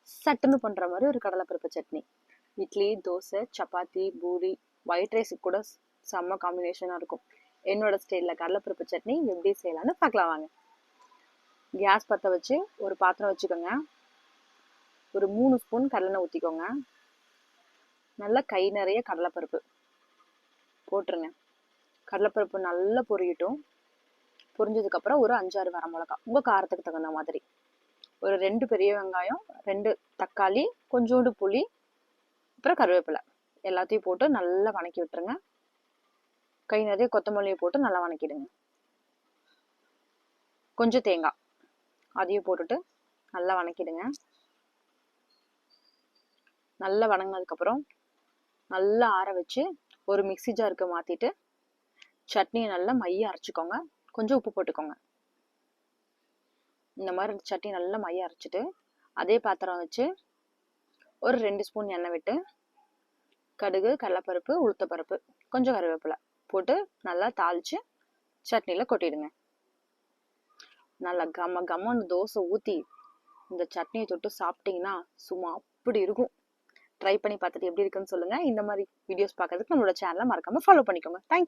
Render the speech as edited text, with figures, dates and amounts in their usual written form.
சட்டுன்னு பண்ற மாதிரி ஒரு கடலைப்பருப்பு சட்னி. இட்லி, தோசை, சப்பாத்தி, பூரி, ஒயிட் ரைஸுக்கு கூட செம்ம காம்பினேஷனாக இருக்கும். என்னோட ஸ்டைலில் கடலைப்பருப்பு சட்னி எப்படி செய்யலான்னு பார்க்கலாம் வாங்க. கேஸ் பற்ற வச்சு ஒரு பாத்திரம் வச்சுக்கோங்க. ஒரு 3 ஸ்பூன் கடலெண்ணெய் ஊற்றிக்கோங்க. நல்லா கை நிறைய கடலைப்பருப்பு போட்டுருங்க. கடலைப்பருப்பு நல்லா பொரியட்டும். பொரிஞ்சதுக்கப்புறம் ஒரு 5-6 வரமிளகா உங்கள் காரத்துக்கு தகுந்த மாதிரி, ஒரு 2 பெரிய வெங்காயம், 2 தக்காளி, கொஞ்சோண்டு புளி, அப்புறம் கருவேப்பிலை எல்லாத்தையும் போட்டு நல்லா வணக்கி விட்டுருங்க. கை நிறைய கொத்தமல்லியை போட்டு நல்லா வணக்கிடுங்க. கொஞ்சம் தேங்காய் அதையும் போட்டுட்டு நல்லா வணக்கிடுங்க. நல்லா வணங்கினதுக்கப்புறம் நல்லா ஆற வச்சு ஒரு மிக்சி ஜாருக்கு மாற்றிட்டு சட்னியை நல்லா மைய அரைச்சிக்கோங்க. கொஞ்சம் உப்பு போட்டுக்கோங்க. இந்த மாதிரி சட்னி நல்லா மைய அரைச்சிட்டு அதே பாத்திரம் வச்சு ஒரு 2 ஸ்பூன் எண்ணெய் விட்டு கடுகு, கடலைப்பருப்பு, உளுத்தப்பருப்பு, கொஞ்சம் கருவேப்பிலை போட்டு நல்லா தாளித்து சட்னியில் கொட்டிடுங்க. நல்லா கம்மன்னு தோசை ஊற்றி இந்த சட்னியை தொட்டு சாப்பிட்டீங்கன்னா சும்மா அப்படி இருக்கும். ட்ரை பண்ணி பார்த்துட்டு எப்படி இருக்குன்னு சொல்லுங்கள். இந்த மாதிரி வீடியோஸ் பார்க்கறதுக்கு நம்மளோட சேனலை மறக்காமல் ஃபாலோ பண்ணிக்கோங்க. தேங்க்யூ.